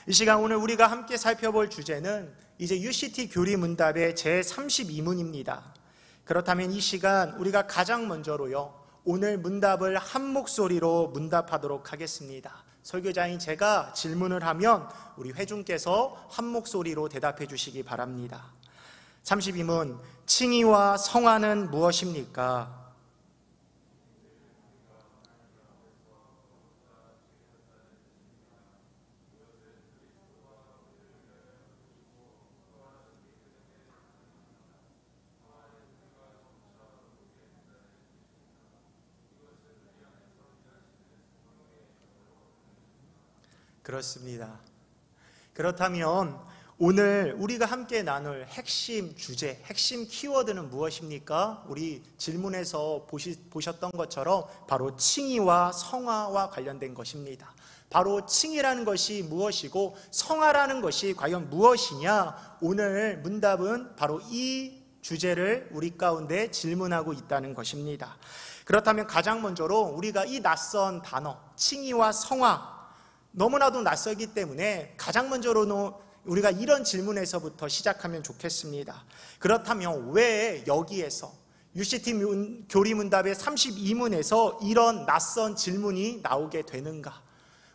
이 시간 오늘 우리가 함께 살펴볼 주제는 이제 UCT 교리문답의 제32문입니다. 그렇다면 이 시간 우리가 가장 먼저로요, 오늘 문답을 한 목소리로 문답하도록 하겠습니다. 설교자인 제가 질문을 하면 우리 회중께서 한 목소리로 대답해 주시기 바랍니다. 32문, 칭의와 성화는 무엇입니까? 그렇습니다. 그렇다면 오늘 우리가 함께 나눌 핵심 주제, 핵심 키워드는 무엇입니까? 우리 질문에서 보셨던 것처럼 바로 칭의와 성화와 관련된 것입니다. 바로 칭의라는 것이 무엇이고 성화라는 것이 과연 무엇이냐? 오늘 문답은 바로 이 주제를 우리 가운데 질문하고 있다는 것입니다. 그렇다면 가장 먼저로 우리가 이 낯선 단어, 칭의와 성화, 너무나도 낯설기 때문에 가장 먼저로는 우리가 이런 질문에서부터 시작하면 좋겠습니다. 그렇다면 왜 여기에서 UCT 교리문답의 32문에서 이런 낯선 질문이 나오게 되는가?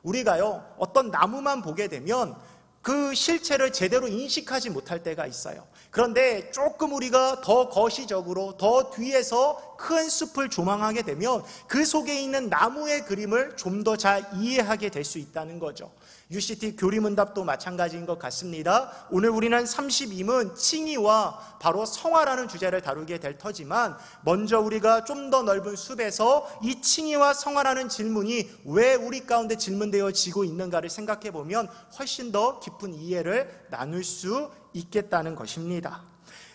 우리가요, 어떤 나무만 보게 되면 그 실체를 제대로 인식하지 못할 때가 있어요. 그런데 조금 우리가 더 거시적으로 더 뒤에서 큰 숲을 조망하게 되면 그 속에 있는 나무의 그림을 좀 더 잘 이해하게 될 수 있다는 거죠. UCT 교리문답도 마찬가지인 것 같습니다. 오늘 우리는 32문 칭의와 바로 성화라는 주제를 다루게 될 터지만 먼저 우리가 좀 더 넓은 숲에서 이 칭의와 성화라는 질문이 왜 우리 가운데 질문되어지고 있는가를 생각해 보면 훨씬 더 깊은 이해를 나눌 수 있겠다는 것입니다.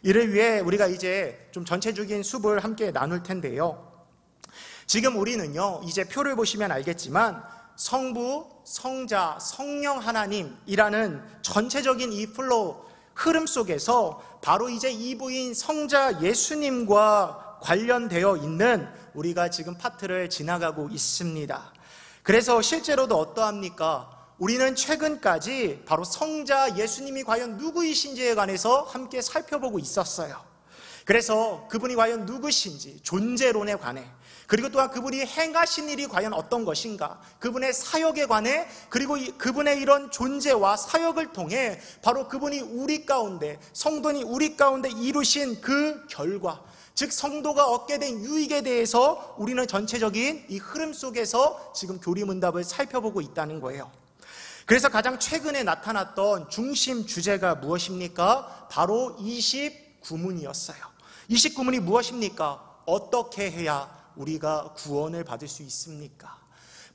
이를 위해 우리가 이제 좀 전체적인 숲을 함께 나눌 텐데요. 지금 우리는요, 이제 표를 보시면 알겠지만 성부, 성자, 성령 하나님이라는 전체적인 이 플로우 흐름 속에서 바로 이제 이부인 성자 예수님과 관련되어 있는 우리가 지금 파트를 지나가고 있습니다. 그래서 실제로도 어떠합니까? 우리는 최근까지 바로 성자 예수님이 과연 누구이신지에 관해서 함께 살펴보고 있었어요. 그래서 그분이 과연 누구신지, 존재론에 관해, 그리고 또한 그분이 행하신 일이 과연 어떤 것인가, 그분의 사역에 관해, 그리고 그분의 이런 존재와 사역을 통해 바로 그분이 우리 가운데, 성도니 우리 가운데 이루신 그 결과, 즉 성도가 얻게 된 유익에 대해서 우리는 전체적인 이 흐름 속에서 지금 교리문답을 살펴보고 있다는 거예요. 그래서 가장 최근에 나타났던 중심 주제가 무엇입니까? 바로 29문이었어요. 29문이 무엇입니까? 어떻게 해야 우리가 구원을 받을 수 있습니까?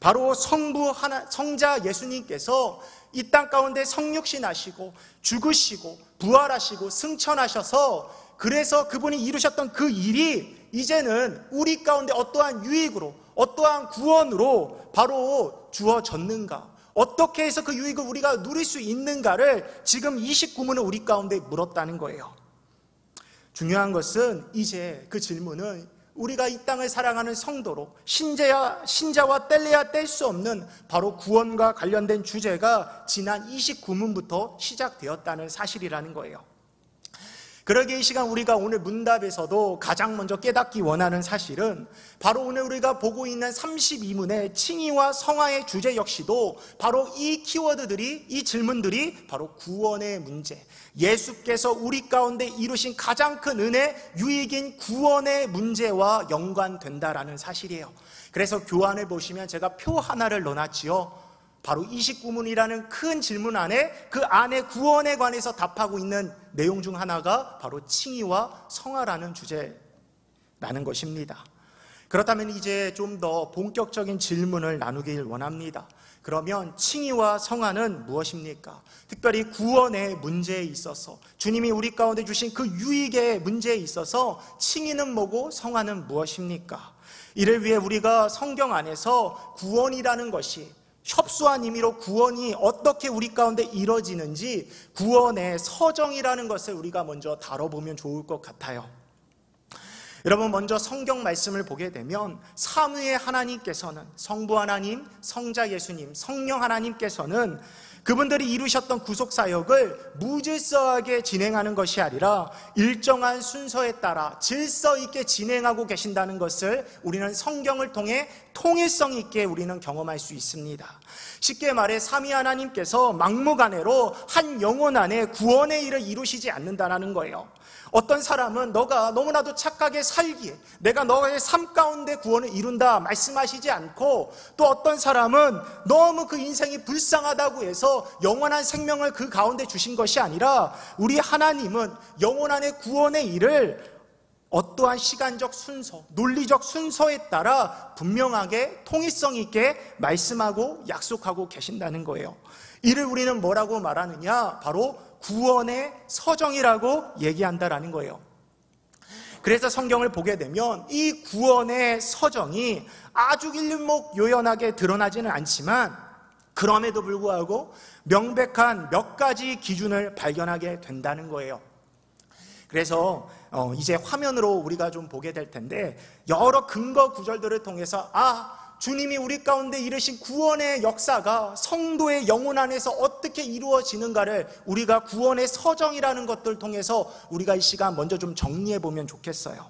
바로 성자 예수님께서 이 땅 가운데 성육신 하시고 죽으시고 부활하시고 승천하셔서 그래서 그분이 이루셨던 그 일이 이제는 우리 가운데 어떠한 유익으로, 어떠한 구원으로 바로 주어졌는가? 어떻게 해서 그 유익을 우리가 누릴 수 있는가를 지금 29문은 우리 가운데 물었다는 거예요. 중요한 것은 이제 그 질문은 우리가 이 땅을 사랑하는 성도로 신자와 뗄래야 뗄 수 없는 바로 구원과 관련된 주제가 지난 29문부터 시작되었다는 사실이라는 거예요. 그러기에 이 시간 우리가 오늘 문답에서도 가장 먼저 깨닫기 원하는 사실은 바로 오늘 우리가 보고 있는 32문의 칭의와 성화의 주제 역시도 바로 이 키워드들이, 이 질문들이 바로 구원의 문제, 예수께서 우리 가운데 이루신 가장 큰 은혜, 유익인 구원의 문제와 연관된다라는 사실이에요. 그래서 교환을 보시면 제가 표 하나를 넣어놨지요. 바로 29문이라는 큰 질문 안에 그 안에 구원에 관해서 답하고 있는 내용 중 하나가 바로 칭의와 성화라는 주제라는 것입니다. 그렇다면 이제 좀 더 본격적인 질문을 나누길 원합니다. 그러면 칭의와 성화는 무엇입니까? 특별히 구원의 문제에 있어서 주님이 우리 가운데 주신 그 유익의 문제에 있어서 칭의는 뭐고 성화는 무엇입니까? 이를 위해 우리가 성경 안에서 구원이라는 것이 협소한 의미로 구원이 어떻게 우리 가운데 이루어지는지 구원의 서정이라는 것을 우리가 먼저 다뤄보면 좋을 것 같아요. 여러분, 먼저 성경 말씀을 보게 되면 삼위의 하나님께서는, 성부 하나님, 성자 예수님, 성령 하나님께서는 그분들이 이루셨던 구속사역을 무질서하게 진행하는 것이 아니라 일정한 순서에 따라 질서 있게 진행하고 계신다는 것을 우리는 성경을 통해 통일성 있게 우리는 경험할 수 있습니다. 쉽게 말해 삼위 하나님께서 막무가내로 한 영혼 안에 구원의 일을 이루시지 않는다는 거예요. 어떤 사람은 너가 너무나도 착하게 살기에 내가 너의 삶 가운데 구원을 이룬다 말씀하시지 않고, 또 어떤 사람은 너무 그 인생이 불쌍하다고 해서 영원한 생명을 그 가운데 주신 것이 아니라, 우리 하나님은 영혼 안의 구원의 일을 어떠한 시간적 순서, 논리적 순서에 따라 분명하게 통일성 있게 말씀하고 약속하고 계신다는 거예요. 이를 우리는 뭐라고 말하느냐? 바로 구원의 서정이라고 얘기한다라는 거예요. 그래서 성경을 보게 되면 이 구원의 서정이 아주 일목요연하게 드러나지는 않지만, 그럼에도 불구하고 명백한 몇 가지 기준을 발견하게 된다는 거예요. 그래서 이제 화면으로 우리가 좀 보게 될 텐데, 여러 근거 구절들을 통해서 주님이 우리 가운데 이르신 구원의 역사가 성도의 영혼 안에서 어떻게 이루어지는가를 우리가 구원의 서정이라는 것들을 통해서 우리가 이 시간 먼저 좀 정리해 보면 좋겠어요.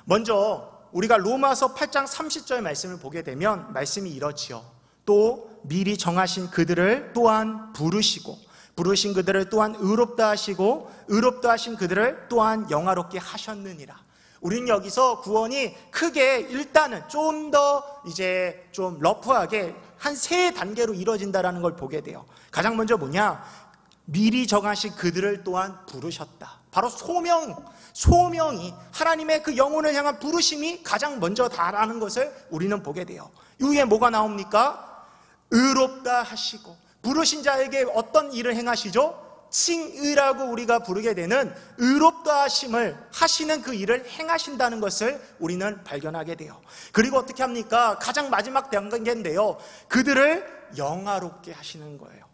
먼저 우리가 로마서 8장 30절 말씀을 보게 되면 말씀이 이렇지요. 또 미리 정하신 그들을 또한 부르시고, 부르신 그들을 또한 의롭다 하시고, 의롭다 하신 그들을 또한 영화롭게 하셨느니라. 우리는 여기서 구원이 크게 일단은 좀 더 이제 좀 러프하게 한 세 단계로 이루어진다는 걸 보게 돼요. 가장 먼저 뭐냐? 미리 정하신 그들을 또한 부르셨다. 바로 소명이 하나님의 그 영혼을 향한 부르심이 가장 먼저다라는 것을 우리는 보게 돼요. 이후에 뭐가 나옵니까? 의롭다 하시고, 부르신 자에게 어떤 일을 행하시죠? 칭의라고 우리가 부르게 되는 의롭다 하심을 하시는 그 일을 행하신다는 것을 우리는 발견하게 돼요. 그리고 어떻게 합니까? 가장 마지막 단계인데요, 그들을 영화롭게 하시는 거예요.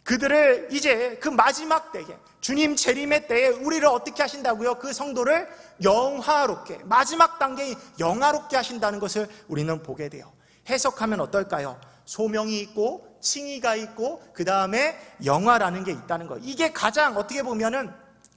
그들을 이제 그 마지막 때에, 주님 재림의 때에 우리를 어떻게 하신다고요? 그 성도를 영화롭게, 마지막 단계인 영화롭게 하신다는 것을 우리는 보게 돼요. 해석하면 어떨까요? 소명이 있고 칭의가 있고 그 다음에 영화라는 게 있다는 거예요. 이게 가장 어떻게 보면은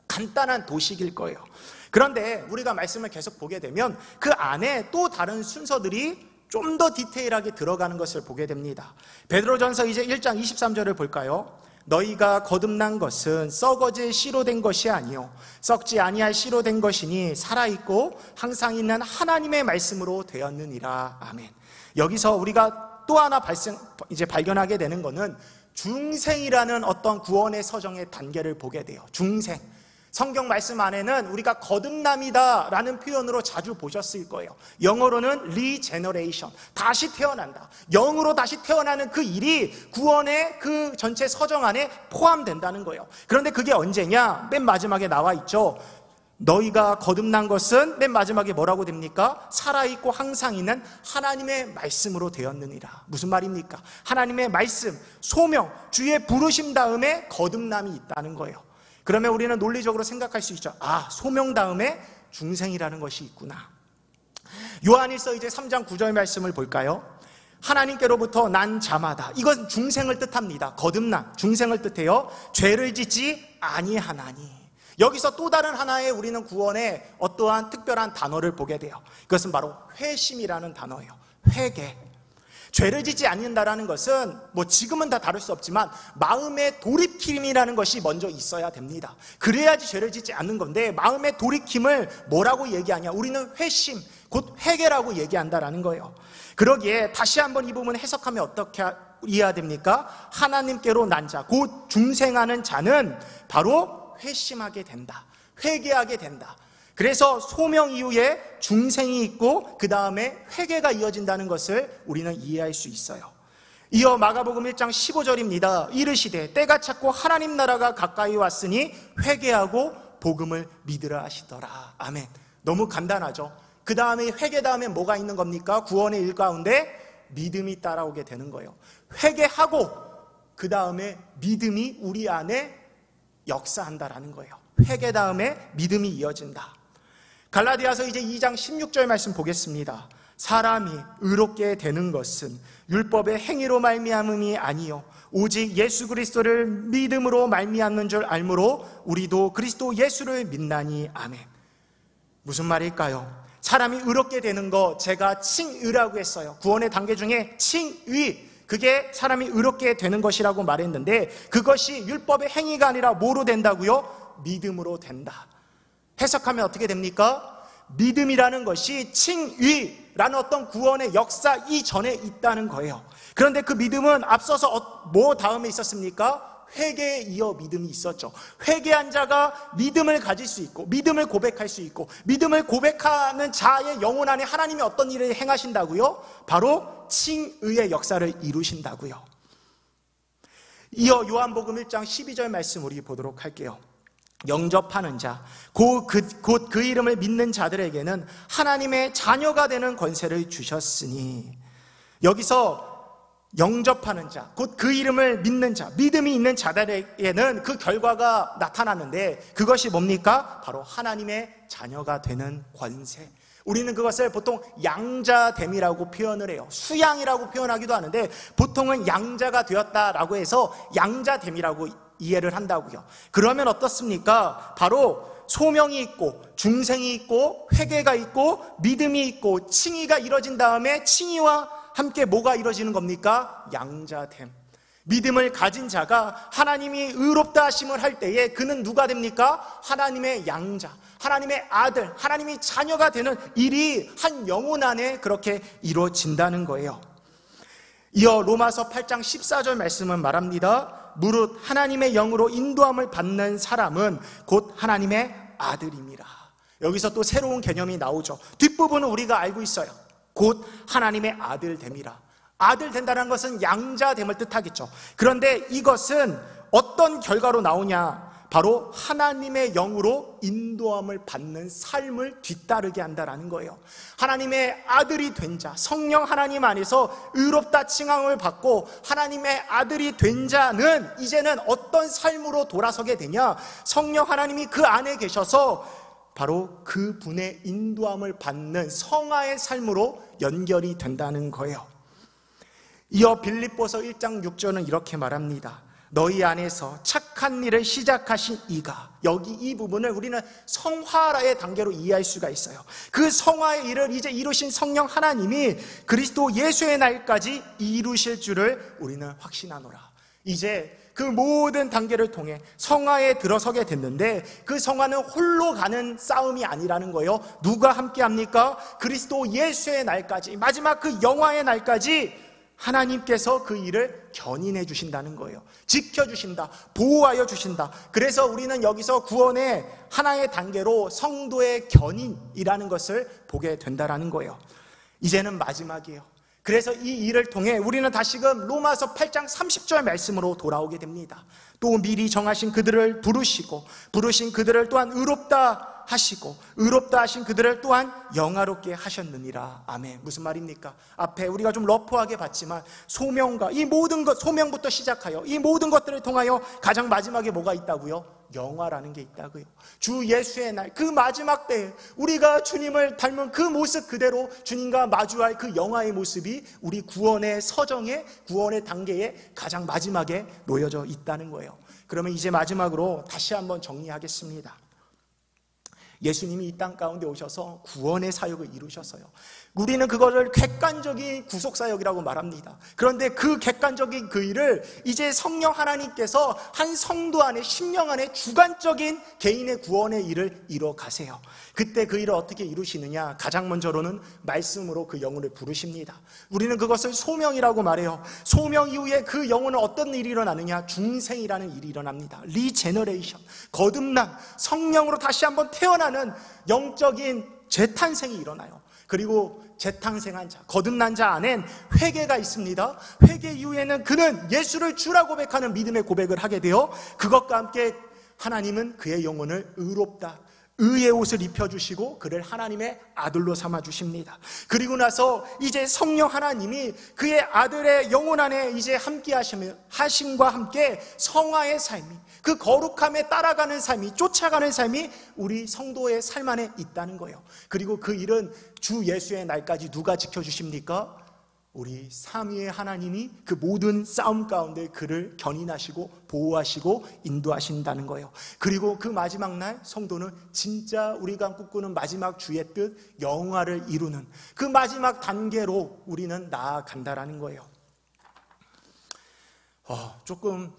간단한 도식일 거예요. 그런데 우리가 말씀을 계속 보게 되면 그 안에 또 다른 순서들이 좀 더 디테일하게 들어가는 것을 보게 됩니다. 베드로전서 이제 1장 23절을 볼까요? 너희가 거듭난 것은 썩어질 씨로 된 것이 아니요 썩지 아니할 씨로 된 것이니 살아있고 항상 있는 하나님의 말씀으로 되었느니라. 아멘. 여기서 우리가 또 하나 발견하게 되는 것은 중생이라는 어떤 구원의 서정의 단계를 보게 돼요. 중생. 성경 말씀 안에는 우리가 거듭남이다 라는 표현으로 자주 보셨을 거예요. 영어로는 regeneration, 다시 태어난다. 영으로 다시 태어나는 그 일이 구원의 그 전체 서정 안에 포함된다는 거예요. 그런데 그게 언제냐? 맨 마지막에 나와 있죠. 너희가 거듭난 것은 맨 마지막에 뭐라고 됩니까? 살아있고 항상 있는 하나님의 말씀으로 되었느니라. 무슨 말입니까? 하나님의 말씀, 소명, 주의 부르심 다음에 거듭남이 있다는 거예요. 그러면 우리는 논리적으로 생각할 수 있죠. 소명 다음에 중생이라는 것이 있구나. 요한일서 이제 3장 9절 말씀을 볼까요? 하나님께로부터 난 자마다, 이건 중생을 뜻합니다. 거듭남, 중생을 뜻해요. 죄를 짓지 아니하나니. 여기서 또 다른 하나의 우리는 구원의 어떠한 특별한 단어를 보게 돼요. 그것은 바로 회심이라는 단어예요. 회개. 죄를 짓지 않는다라는 것은 지금은 다 다룰 수 없지만 마음의 돌이킴이라는 것이 먼저 있어야 됩니다. 그래야지 죄를 짓지 않는 건데, 마음의 돌이킴을 뭐라고 얘기하냐? 우리는 회심, 곧 회개라고 얘기한다라는 거예요. 그러기에 다시 한번 이 부분을 해석하면 어떻게 이해해야 됩니까? 하나님께로 난 자, 곧 중생하는 자는 바로 회심하게 된다. 회개하게 된다. 그래서 소명 이후에 중생이 있고 그 다음에 회개가 이어진다는 것을 우리는 이해할 수 있어요. 이어 마가복음 1장 15절입니다. 이르시되 때가 찼고 하나님 나라가 가까이 왔으니 회개하고 복음을 믿으라 하시더라. 아멘. 너무 간단하죠. 그 다음에 회개 다음에 뭐가 있는 겁니까? 구원의 일 가운데 믿음이 따라오게 되는 거예요. 회개하고 그 다음에 믿음이 우리 안에 역사한다라는 거예요. 회개 다음에 믿음이 이어진다. 갈라디아서 이제 2장 16절 말씀 보겠습니다. 사람이 의롭게 되는 것은 율법의 행위로 말미암음이 아니요 오직 예수 그리스도를 믿음으로 말미암는 줄 알므로 우리도 그리스도 예수를 믿나니. 아멘. 무슨 말일까요? 사람이 의롭게 되는 거 제가 칭의라고 했어요. 구원의 단계 중에 칭의, 그게 사람이 의롭게 되는 것이라고 말했는데, 그것이 율법의 행위가 아니라 뭐로 된다고요? 믿음으로 된다. 해석하면 어떻게 됩니까? 믿음이라는 것이 칭의라는 어떤 구원의 역사 이전에 있다는 거예요. 그런데 그 믿음은 앞서서 뭐 다음에 있었습니까? 회개에 이어 믿음이 있었죠. 회개한 자가 믿음을 가질 수 있고 믿음을 고백할 수 있고, 믿음을 고백하는 자의 영혼 안에 하나님이 어떤 일을 행하신다고요? 바로 칭의의 역사를 이루신다고요. 이어 요한복음 1장 12절 말씀 우리 보도록 할게요. 영접하는 자, 곧 그 이름을 믿는 자들에게는 하나님의 자녀가 되는 권세를 주셨으니, 여기서 영접하는 자, 곧 그 이름을 믿는 자, 믿음이 있는 자들에게는 그 결과가 나타나는데, 그것이 뭡니까? 바로 하나님의 자녀가 되는 권세. 우리는 그것을 보통 양자됨이라고 표현을 해요. 수양이라고 표현하기도 하는데, 보통은 양자가 되었다라고 해서 양자됨이라고 이해를 한다고요. 그러면 어떻습니까? 바로 소명이 있고 중생이 있고 회개가 있고 믿음이 있고 칭의가 이루어진 다음에 칭의와 함께 뭐가 이루어지는 겁니까? 양자됨. 믿음을 가진 자가 하나님이 의롭다 하심을 할 때에 그는 누가 됩니까? 하나님의 양자, 하나님의 아들, 하나님의 자녀가 되는 일이 한 영혼 안에 그렇게 이루어진다는 거예요. 이어 로마서 8장 14절 말씀은 말합니다. 무릇 하나님의 영으로 인도함을 받는 사람은 곧 하나님의 아들임이라. 여기서 또 새로운 개념이 나오죠. 뒷부분은 우리가 알고 있어요. 곧 하나님의 아들됨이라. 아들 된다는 것은 양자됨을 뜻하겠죠. 그런데 이것은 어떤 결과로 나오냐? 바로 하나님의 영으로 인도함을 받는 삶을 뒤따르게 한다는 거예요. 하나님의 아들이 된 자, 성령 하나님 안에서 의롭다 칭함을 받고 하나님의 아들이 된 자는 이제는 어떤 삶으로 돌아서게 되냐? 성령 하나님이 그 안에 계셔서 바로 그 분의 인도함을 받는 성화의 삶으로 연결이 된다는 거예요. 이어 빌립보서 1장 6절은 이렇게 말합니다. 너희 안에서 착한 일을 시작하신 이가, 여기 이 부분을 우리는 성화의 단계로 이해할 수가 있어요. 그 성화의 일을 이제 이루신 성령 하나님이 그리스도 예수의 날까지 이루실 줄을 우리는 확신하노라. 이제 그 모든 단계를 통해 성화에 들어서게 됐는데, 그 성화는 홀로 가는 싸움이 아니라는 거예요. 누가 함께 합니까? 그리스도 예수의 날까지, 마지막 그 영화의 날까지 하나님께서 그 일을 견인해 주신다는 거예요. 지켜주신다, 보호하여 주신다. 그래서 우리는 여기서 구원의 하나의 단계로 성도의 견인이라는 것을 보게 된다는 거예요. 이제는 마지막이에요. 그래서 이 일을 통해 우리는 다시금 로마서 8장 30절 말씀으로 돌아오게 됩니다. 또 미리 정하신 그들을 부르시고 부르신 그들을 또한 의롭다 하시고 의롭다 하신 그들을 또한 영화롭게 하셨느니라. 아멘. 무슨 말입니까? 앞에 우리가 좀 러프하게 봤지만 소명과 이 모든 것, 소명부터 시작하여 이 모든 것들을 통하여 가장 마지막에 뭐가 있다고요? 영화라는 게 있다고요. 주 예수의 날, 그 마지막 때에 우리가 주님을 닮은 그 모습 그대로 주님과 마주할 그 영화의 모습이 우리 구원의 서정에, 구원의 단계에 가장 마지막에 놓여져 있다는 거예요. 그러면 이제 마지막으로 다시 한번 정리하겠습니다. 예수님이 이 땅 가운데 오셔서 구원의 사역을 이루셨어요. 우리는 그거를 객관적인 구속사역이라고 말합니다. 그런데 그 객관적인 그 일을 이제 성령 하나님께서 한 성도 안에, 심령 안에 주관적인 개인의 구원의 일을 이뤄 가세요. 그때 그 일을 어떻게 이루시느냐? 가장 먼저로는 말씀으로 그 영혼을 부르십니다. 우리는 그것을 소명이라고 말해요. 소명 이후에 그 영혼은 어떤 일이 일어나느냐? 중생이라는 일이 일어납니다. 리제너레이션, 거듭남, 성령으로 다시 한번 태어나는 영적인 재탄생이 일어나요. 그리고 재탄생한 자, 거듭난 자 안엔 회개가 있습니다. 회개 이후에는 그는 예수를 주라 고백하는 믿음의 고백을 하게 되어 그것과 함께 하나님은 그의 영혼을 의롭다, 의의 옷을 입혀주시고 그를 하나님의 아들로 삼아주십니다. 그리고 나서 이제 성령 하나님이 그의 아들의 영혼 안에 이제 함께 하심과 함께 성화의 삶이, 그 거룩함에 따라가는 삶이, 쫓아가는 삶이 우리 성도의 삶 안에 있다는 거예요. 그리고 그 일은 주 예수의 날까지 누가 지켜주십니까? 우리 삼위의 하나님이 그 모든 싸움 가운데 그를 견인하시고 보호하시고 인도하신다는 거예요. 그리고 그 마지막 날 성도는 진짜 우리가 꿈꾸는 마지막 주의 뜻, 영화를 이루는 그 마지막 단계로 우리는 나아간다라는 거예요. 조금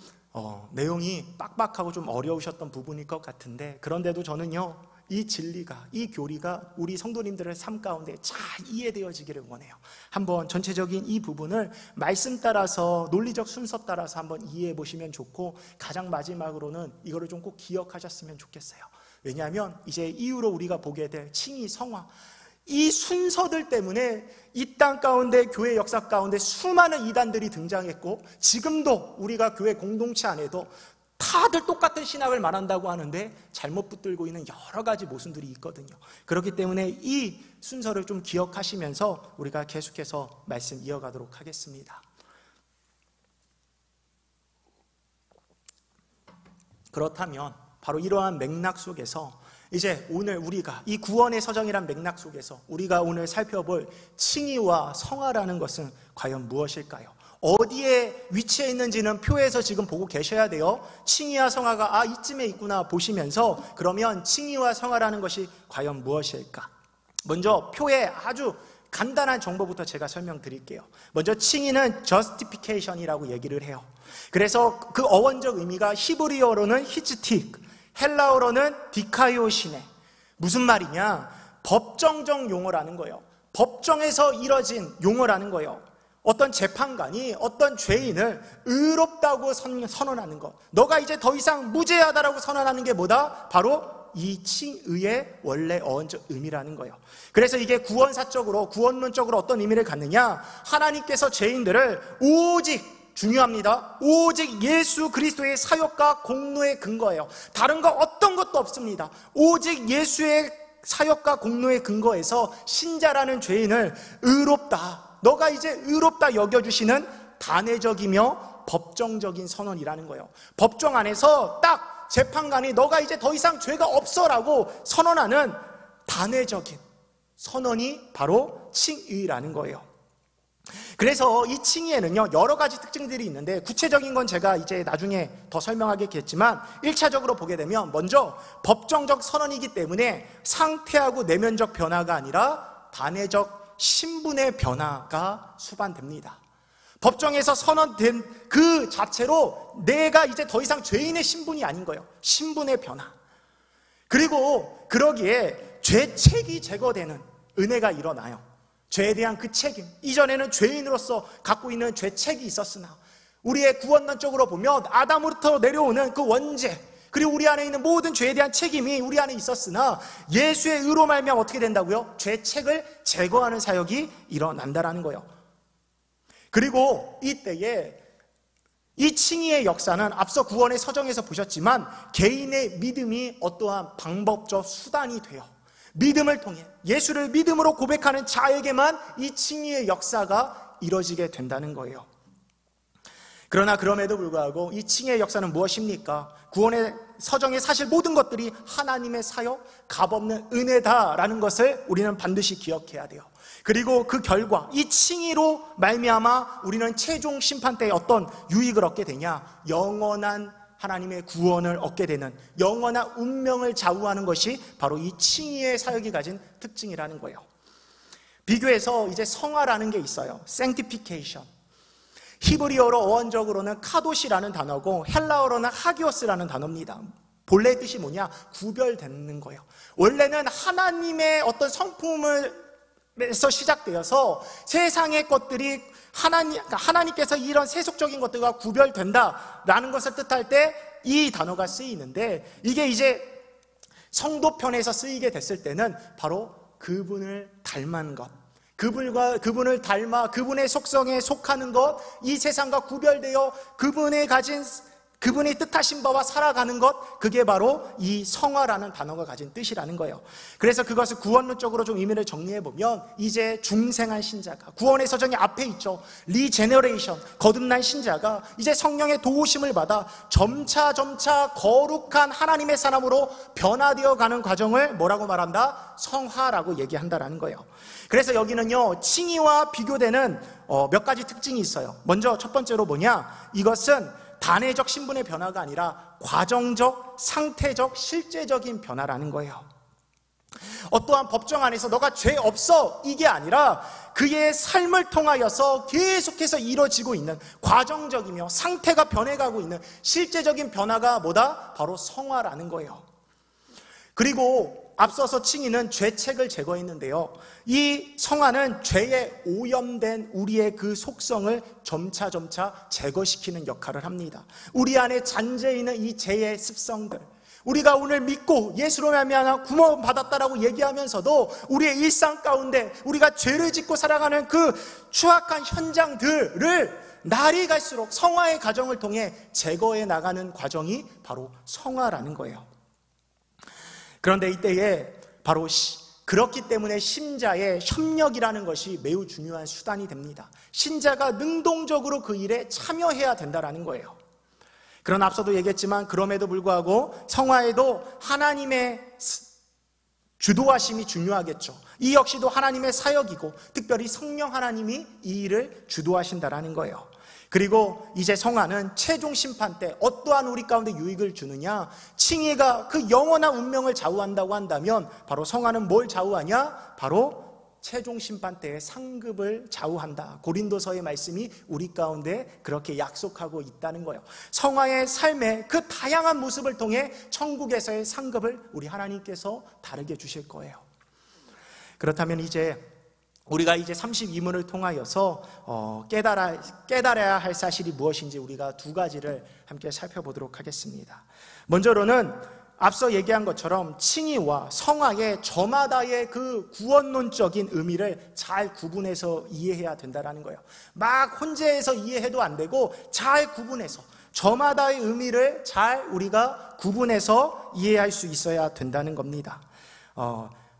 내용이 빡빡하고 좀 어려우셨던 부분일 것 같은데, 그런데도 저는요, 이 진리가, 이 교리가 우리 성도님들의 삶 가운데 잘 이해되어지기를 원해요. 한번 전체적인 이 부분을 말씀 따라서, 논리적 순서 따라서 한번 이해해 보시면 좋고, 가장 마지막으로는 이거를 좀 꼭 기억하셨으면 좋겠어요. 왜냐하면 이제 이후로 우리가 보게 될 칭의, 성화, 이 순서들 때문에 이 땅 가운데, 교회 역사 가운데 수많은 이단들이 등장했고, 지금도 우리가 교회 공동체 안에도 다들 똑같은 신학을 말한다고 하는데 잘못 붙들고 있는 여러 가지 모순들이 있거든요. 그렇기 때문에 이 순서를 좀 기억하시면서 우리가 계속해서 말씀 이어가도록 하겠습니다. 그렇다면 바로 이러한 맥락 속에서 이제 오늘 우리가 이 구원의 서정이란 맥락 속에서 우리가 오늘 살펴볼 칭의와 성화라는 것은 과연 무엇일까요? 어디에 위치해 있는지는 표에서 지금 보고 계셔야 돼요. 칭의와 성화가 이쯤에 있구나 보시면서, 그러면 칭의와 성화라는 것이 과연 무엇일까? 먼저 표에 아주 간단한 정보부터 제가 설명드릴게요. 먼저 칭의는 justification이라고 얘기를 해요. 그래서 그 어원적 의미가 히브리어로는 히츠틱, 헬라어로는 디카이오시네. 무슨 말이냐? 법정적 용어라는 거예요. 법정에서 이뤄진 용어라는 거예요. 어떤 재판관이 어떤 죄인을 의롭다고 선언하는 것, 너가 이제 더 이상 무죄하다라고 선언하는 게 뭐다? 바로 이 칭의의 원래 어원적 의미라는 거예요. 그래서 이게 구원사적으로, 구원론적으로 어떤 의미를 갖느냐? 하나님께서 죄인들을 오직, 중요합니다, 오직 예수 그리스도의 사역과 공로의 근거예요. 다른 거 어떤 것도 없습니다. 오직 예수의 사역과 공로의 근거에서 신자라는 죄인을 의롭다, 너가 이제 의롭다 여겨주시는 단회적이며 법정적인 선언이라는 거예요. 법정 안에서 딱 재판관이 너가 이제 더 이상 죄가 없어라고 선언하는 단회적인 선언이 바로 칭의라는 거예요. 그래서 이 칭의에는요, 여러 가지 특징들이 있는데, 구체적인 건 제가 이제 나중에 더 설명하겠지만 1차적으로 보게 되면, 먼저 법정적 선언이기 때문에 상태하고 내면적 변화가 아니라 단회적 신분의 변화가 수반됩니다. 법정에서 선언된 그 자체로 내가 이제 더 이상 죄인의 신분이 아닌 거예요. 신분의 변화. 그리고 그러기에 죄책이 제거되는 은혜가 일어나요. 죄에 대한 그 책임, 이전에는 죄인으로서 갖고 있는 죄책이 있었으나 우리의 구원론적으로 보면 아담으로부터 내려오는 그 원죄, 그리고 우리 안에 있는 모든 죄에 대한 책임이 우리 안에 있었으나 예수의 의로 말미암아 어떻게 된다고요? 죄책을 제거하는 사역이 일어난다라는 거예요. 그리고 이때에 이 칭의의 역사는 앞서 구원의 서정에서 보셨지만 개인의 믿음이 어떠한 방법적 수단이 돼요. 믿음을 통해 예수를 믿음으로 고백하는 자에게만 이 칭의의 역사가 이루어지게 된다는 거예요. 그러나 그럼에도 불구하고 이 칭의의 역사는 무엇입니까? 구원의 서정의 사실 모든 것들이 하나님의 사역, 값없는 은혜다라는 것을 우리는 반드시 기억해야 돼요. 그리고 그 결과 이 칭의로 말미암아 우리는 최종 심판 때에 어떤 유익을 얻게 되냐? 영원한 하나님의 구원을 얻게 되는, 영원한 운명을 좌우하는 것이 바로 이 칭의의 사역이 가진 특징이라는 거예요. 비교해서 이제 성화라는 게 있어요. sanctification. 히브리어로 어원적으로는 카도시라는 단어고 헬라어로는 하기오스라는 단어입니다. 본래 뜻이 뭐냐? 구별되는 거예요. 원래는 하나님의 어떤 성품에서 시작되어서 세상의 것들이 하나님께서 이런 세속적인 것들과 구별된다라는 것을 뜻할 때 이 단어가 쓰이는데, 이게 이제 성도편에서 쓰이게 됐을 때는 바로 그분을 닮은 것, 그분을 닮아 그분의 속성에 속하는 것, 이 세상과 구별되어 그분의 가진 그분이 뜻하신 바와 살아가는 것, 그게 바로 이 성화라는 단어가 가진 뜻이라는 거예요. 그래서 그것을 구원론적으로 좀 의미를 정리해보면, 이제 중생한 신자가, 구원의 서정이 앞에 있죠. 리제너레이션, 거듭난 신자가 이제 성령의 도우심을 받아 점차 거룩한 하나님의 사람으로 변화되어 가는 과정을 뭐라고 말한다? 성화라고 얘기한다라는 거예요. 그래서 여기는요, 칭의와 비교되는 몇 가지 특징이 있어요. 먼저 첫 번째로 뭐냐? 이것은 단회적 신분의 변화가 아니라 과정적, 상태적, 실제적인 변화라는 거예요. 어떠한 법정 안에서 너가 죄 없어, 이게 아니라 그의 삶을 통하여서 계속해서 이루어지고 있는 과정적이며 상태가 변해가고 있는 실제적인 변화가 뭐다? 바로 성화라는 거예요. 그리고 앞서서 칭의는 죄책을 제거했는데요, 이 성화는 죄에 오염된 우리의 그 속성을 점차 제거시키는 역할을 합니다. 우리 안에 잔재 있는 이 죄의 습성들, 우리가 오늘 믿고 예수로 말미암아 구원 받았다라고 얘기하면서도 우리의 일상 가운데 우리가 죄를 짓고 살아가는 그 추악한 현장들을 날이 갈수록 성화의 과정을 통해 제거해 나가는 과정이 바로 성화라는 거예요. 그런데 이때에 바로 그렇기 때문에 신자의 협력이라는 것이 매우 중요한 수단이 됩니다. 신자가 능동적으로 그 일에 참여해야 된다는 거예요. 그러나 앞서도 얘기했지만 그럼에도 불구하고 성화에도 하나님의 주도하심이 중요하겠죠. 이 역시도 하나님의 사역이고 특별히 성령 하나님이 이 일을 주도하신다는 거예요. 그리고 이제 성화는 최종 심판 때 어떠한 우리 가운데 유익을 주느냐? 칭의가 그 영원한 운명을 좌우한다고 한다면 바로 성화는 뭘 좌우하냐? 바로 최종 심판 때의 상급을 좌우한다. 고린도서의 말씀이 우리 가운데 그렇게 약속하고 있다는 거예요. 성화의 삶의 그 다양한 모습을 통해 천국에서의 상급을 우리 하나님께서 다르게 주실 거예요. 그렇다면 우리가 이제 32문을 통하여서 깨달아야 할 사실이 무엇인지 우리가 두 가지를 함께 살펴보도록 하겠습니다. 먼저로는 앞서 얘기한 것처럼 칭의와 성화의 저마다의 그 구원론적인 의미를 잘 구분해서 이해해야 된다는 거예요. 막 혼재해서 이해해도 안 되고 잘 구분해서 저마다의 의미를 잘 우리가 구분해서 이해할 수 있어야 된다는 겁니다.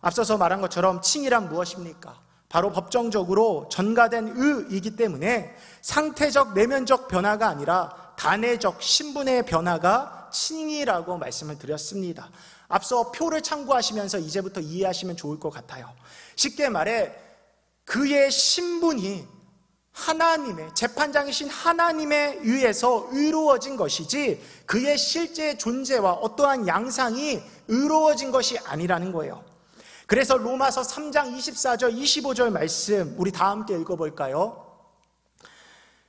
앞서서 말한 것처럼 칭의란 무엇입니까? 바로 법정적으로 전가된 의이기 때문에 상태적 내면적 변화가 아니라 단회적 신분의 변화가 칭의라고 말씀을 드렸습니다. 앞서 표를 참고하시면서 이제부터 이해하시면 좋을 것 같아요. 쉽게 말해 그의 신분이 하나님의, 재판장이신 하나님에 의해서 의로워진 것이지 그의 실제 존재와 어떠한 양상이 의로워진 것이 아니라는 거예요. 그래서 로마서 3장 24절 25절 말씀 우리 다 함께 읽어볼까요?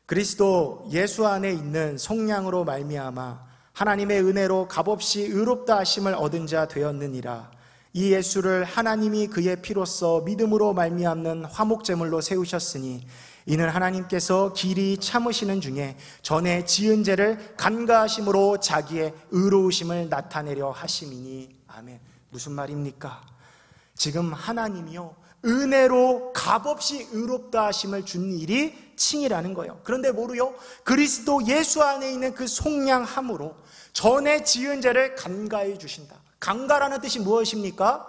그리스도 예수 안에 있는 속량으로 말미암아 하나님의 은혜로 값없이 의롭다 하심을 얻은 자 되었느니라. 이 예수를 하나님이 그의 피로써 믿음으로 말미암는 화목제물로 세우셨으니 이는 하나님께서 길이 참으시는 중에 전에 지은 죄를 간과하심으로 자기의 의로우심을 나타내려 하심이니. 아멘. 무슨 말입니까? 지금 하나님이요 은혜로 값없이 의롭다 하심을 준 일이 칭의라는 거예요. 그런데 뭐로요? 그리스도 예수 안에 있는 그 속량함으로 전에 지은 죄를 간과해 주신다. 간과라는 뜻이 무엇입니까?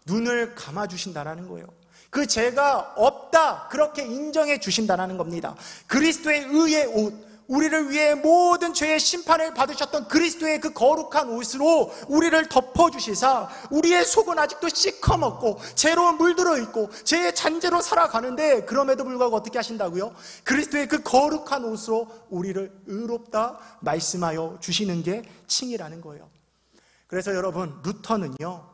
눈을 감아 주신다라는 거예요. 그 죄가 없다 그렇게 인정해 주신다라는 겁니다. 그리스도의 의의 옷, 우리를 위해 모든 죄의 심판을 받으셨던 그리스도의 그 거룩한 옷으로 우리를 덮어주시사 우리의 속은 아직도 시커멓고 죄로 물들어 있고 죄의 잔재로 살아가는데 그럼에도 불구하고 어떻게 하신다고요? 그리스도의 그 거룩한 옷으로 우리를 의롭다 말씀하여 주시는 게 칭의라는 거예요. 그래서 여러분, 루터는요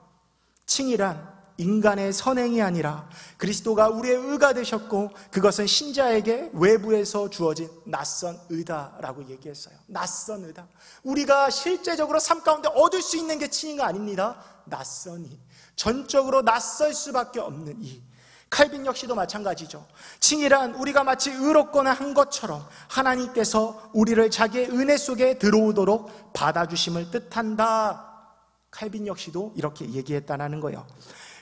칭의란 인간의 선행이 아니라 그리스도가 우리의 의가 되셨고 그것은 신자에게 외부에서 주어진 낯선 의다라고 얘기했어요. 낯선 의다. 우리가 실제적으로 삶 가운데 얻을 수 있는 게 칭의가 아닙니다. 낯선 이, 전적으로 낯설 수밖에 없는 이. 칼빈 역시도 마찬가지죠. 칭의란 우리가 마치 의롭거나 한 것처럼 하나님께서 우리를 자기의 은혜 속에 들어오도록 받아주심을 뜻한다. 칼빈 역시도 이렇게 얘기했다는 거예요.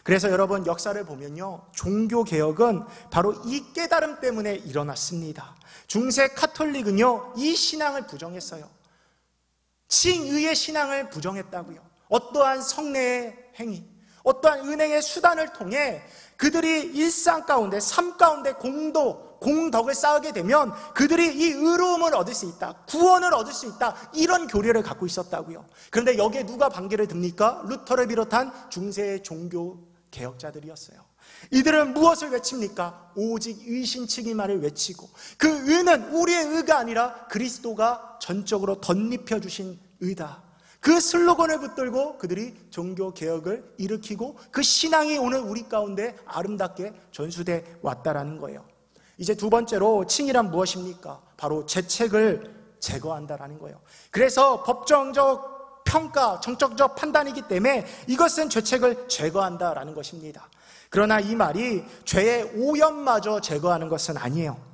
그래서 여러분, 역사를 보면요 종교개혁은 바로 이 깨달음 때문에 일어났습니다. 중세 카톨릭은요 이 신앙을 부정했어요. 칭의의 신앙을 부정했다고요. 어떠한 성례의 행위, 어떠한 은혜의 수단을 통해 그들이 일상 가운데, 삶 가운데 공덕을 쌓게 되면 그들이 이 의로움을 얻을 수 있다, 구원을 얻을 수 있다, 이런 교리를 갖고 있었다고요. 그런데 여기에 누가 반기를 듭니까? 루터를 비롯한 중세의 종교 개혁자들이었어요. 이들은 무엇을 외칩니까? 오직 의신칭의만을 외치고, 그 의는 우리의 의가 아니라 그리스도가 전적으로 덧입혀 주신 의다, 그 슬로건을 붙들고 그들이 종교 개혁을 일으키고 그 신앙이 오늘 우리 가운데 아름답게 전수돼 왔다라는 거예요. 이제 두 번째로 칭의란 무엇입니까? 바로 죄책을 제거한다라는 거예요. 그래서 법정적 평가, 정적적 판단이기 때문에 이것은 죄책을 제거한다라는 것입니다. 그러나 이 말이 죄의 오염마저 제거하는 것은 아니에요.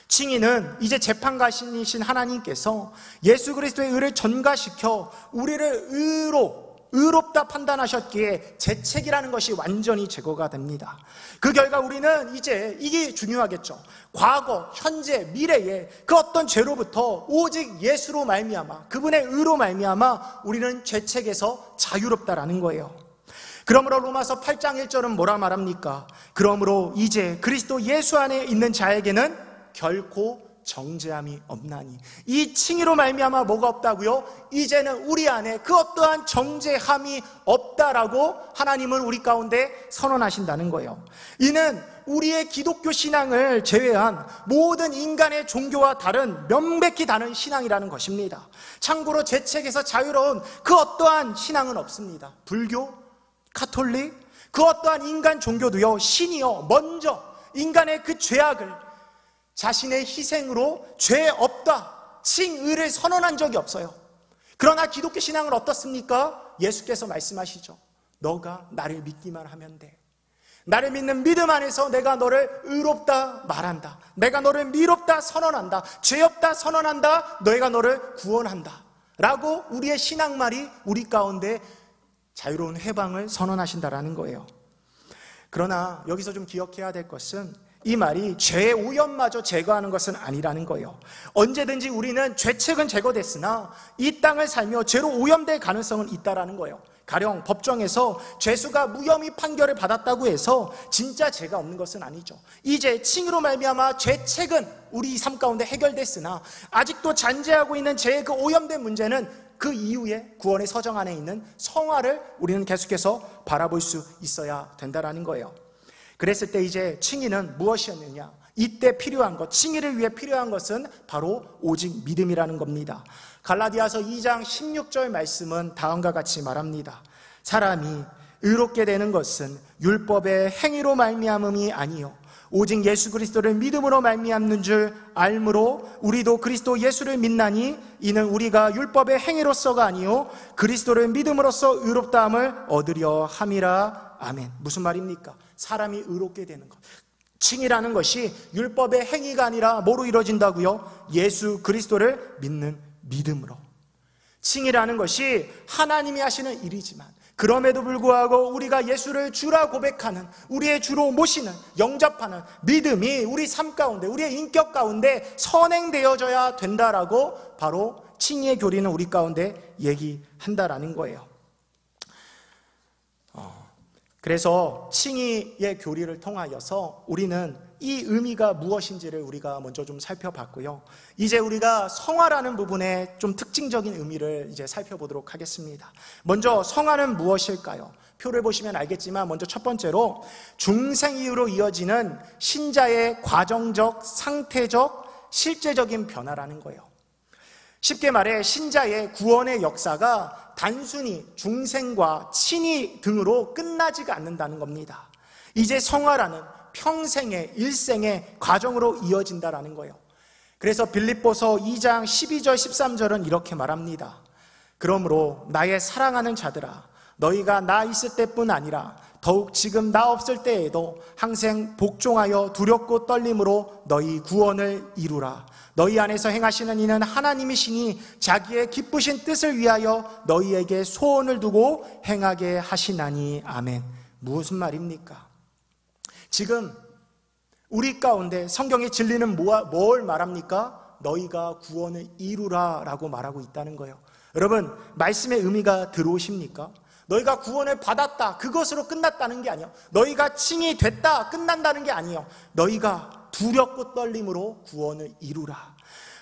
칭의는 이제 재판가이신 하나님께서 예수 그리스도의 의를 전가시켜 우리를 의롭다 판단하셨기에 죄책이라는 것이 완전히 제거가 됩니다. 그 결과 우리는 이제, 이게 중요하겠죠, 과거, 현재, 미래에 그 어떤 죄로부터 오직 예수로 말미암아, 그분의 의로 말미암아 우리는 죄책에서 자유롭다라는 거예요. 그러므로 로마서 8장 1절은 뭐라 말합니까? 그러므로 이제 그리스도 예수 안에 있는 자에게는 결코 정죄함이 없나니. 이 칭의로 말미암아 뭐가 없다고요? 이제는 우리 안에 그 어떠한 정죄함이 없다라고 하나님은 우리 가운데 선언하신다는 거예요. 이는 우리의 기독교 신앙을 제외한 모든 인간의 종교와 다른, 명백히 다른 신앙이라는 것입니다. 참고로 죄책에서 자유로운 그 어떠한 신앙은 없습니다. 불교, 가톨릭, 그 어떠한 인간 종교도요, 신이요 먼저 인간의 그 죄악을 자신의 희생으로 죄 없다, 칭의를 선언한 적이 없어요. 그러나 기독교 신앙은 어떻습니까? 예수께서 말씀하시죠. 너가 나를 믿기만 하면 돼. 나를 믿는 믿음 안에서 내가 너를 의롭다 말한다, 내가 너를 미롭다 선언한다, 죄 없다 선언한다, 너희가 너를 구원한다 라고 우리의 신앙말이 우리 가운데 자유로운 해방을 선언하신다라는 거예요. 그러나 여기서 좀 기억해야 될 것은 이 말이 죄의 오염마저 제거하는 것은 아니라는 거예요. 언제든지 우리는 죄책은 제거됐으나 이 땅을 살며 죄로 오염될 가능성은 있다라는 거예요. 가령 법정에서 죄수가 무혐의 판결을 받았다고 해서 진짜 죄가 없는 것은 아니죠. 이제 칭의로 말미암아 죄책은 우리 삶 가운데 해결됐으나 아직도 잔재하고 있는 죄의 그 오염된 문제는 그 이후에 구원의 서정 안에 있는 성화를 우리는 계속해서 바라볼 수 있어야 된다라는 거예요. 그랬을 때 이제 칭의는 무엇이었느냐? 이때 필요한 것, 칭의를 위해 필요한 것은 바로 오직 믿음이라는 겁니다. 갈라디아서 2장 16절 말씀은 다음과 같이 말합니다. 사람이 의롭게 되는 것은 율법의 행위로 말미암음이 아니요 오직 예수 그리스도를 믿음으로 말미암는 줄 알므로 우리도 그리스도 예수를 믿나니 이는 우리가 율법의 행위로서가 아니요 그리스도를 믿음으로써 의롭다함을 얻으려 함이라. 아멘. 무슨 말입니까? 사람이 의롭게 되는 것, 칭의라는 것이 율법의 행위가 아니라 뭐로 이루어진다고요? 예수 그리스도를 믿는 믿음으로. 칭의라는 것이 하나님이 하시는 일이지만 그럼에도 불구하고 우리가 예수를 주라 고백하는, 우리의 주로 모시는, 영접하는 믿음이 우리 삶 가운데, 우리의 인격 가운데 선행되어져야 된다라고 바로 칭의의 교리는 우리 가운데 얘기한다라는 거예요. 그래서 칭의의 교리를 통하여서 우리는 이 의미가 무엇인지를 우리가 먼저 좀 살펴봤고요. 이제 우리가 성화라는 부분에 좀 특징적인 의미를 이제 살펴보도록 하겠습니다. 먼저 성화는 무엇일까요? 표를 보시면 알겠지만 먼저 첫 번째로 중생 이후로 이어지는 신자의 과정적, 상태적, 실제적인 변화라는 거예요. 쉽게 말해 신자의 구원의 역사가 단순히 중생과 친히 등으로 끝나지가 않는다는 겁니다. 이제 성화라는 평생의 일생의 과정으로 이어진다라는 거예요. 그래서 빌립보서 2장 12절 13절은 이렇게 말합니다. 그러므로 나의 사랑하는 자들아 너희가 나 있을 때뿐 아니라 더욱 지금 나 없을 때에도 항상 복종하여 두렵고 떨림으로 너희 구원을 이루라. 너희 안에서 행하시는 이는 하나님이시니 자기의 기쁘신 뜻을 위하여 너희에게 소원을 두고 행하게 하시나니. 아멘. 무슨 말입니까? 지금 우리 가운데 성경의 진리는 뭘 말합니까? 너희가 구원을 이루라 라고 말하고 있다는 거예요. 여러분, 말씀의 의미가 들어오십니까? 너희가 구원을 받았다, 그것으로 끝났다는 게 아니에요. 너희가 칭이 됐다, 끝난다는 게 아니에요. 너희가 두렵고 떨림으로 구원을 이루라.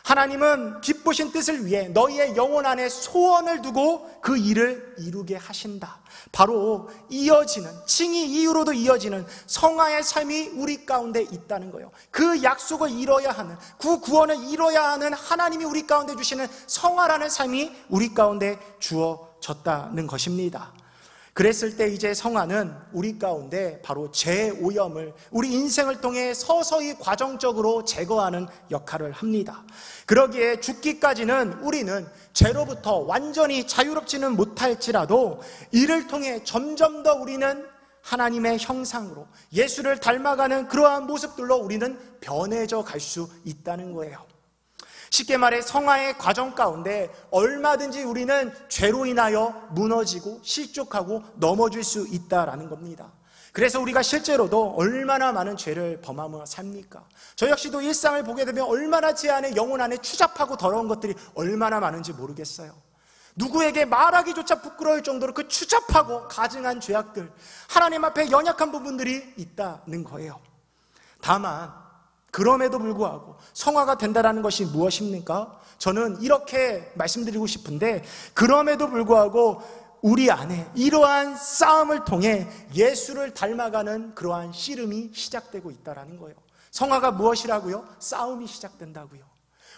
하나님은 기쁘신 뜻을 위해 너희의 영혼 안에 소원을 두고 그 일을 이루게 하신다. 바로 이어지는, 칭의 이후로도 이어지는 성화의 삶이 우리 가운데 있다는 거예요. 그 약속을 이뤄야 하는, 그 구원을 이뤄야 하는 하나님이 우리 가운데 주시는 성화라는 삶이 우리 가운데 주어졌다는 것입니다. 그랬을 때 이제 성화는 우리 가운데 바로 죄 오염을 우리 인생을 통해 서서히 과정적으로 제거하는 역할을 합니다. 그러기에 죽기까지는 우리는 죄로부터 완전히 자유롭지는 못할지라도 이를 통해 점점 더 우리는 하나님의 형상으로 예수를 닮아가는 그러한 모습들로 우리는 변해져 갈 수 있다는 거예요. 쉽게 말해 성화의 과정 가운데 얼마든지 우리는 죄로 인하여 무너지고 실족하고 넘어질 수 있다라는 겁니다. 그래서 우리가 실제로도 얼마나 많은 죄를 범하며 삽니까? 저 역시도 일상을 보게 되면 얼마나 제 안에, 영혼 안에 추잡하고 더러운 것들이 얼마나 많은지 모르겠어요. 누구에게 말하기조차 부끄러울 정도로 그 추잡하고 가증한 죄악들, 하나님 앞에 연약한 부분들이 있다는 거예요. 다만 그럼에도 불구하고 성화가 된다는 것이 무엇입니까? 저는 이렇게 말씀드리고 싶은데, 그럼에도 불구하고 우리 안에 이러한 싸움을 통해 예수를 닮아가는 그러한 씨름이 시작되고 있다는 거예요. 성화가 무엇이라고요? 싸움이 시작된다고요.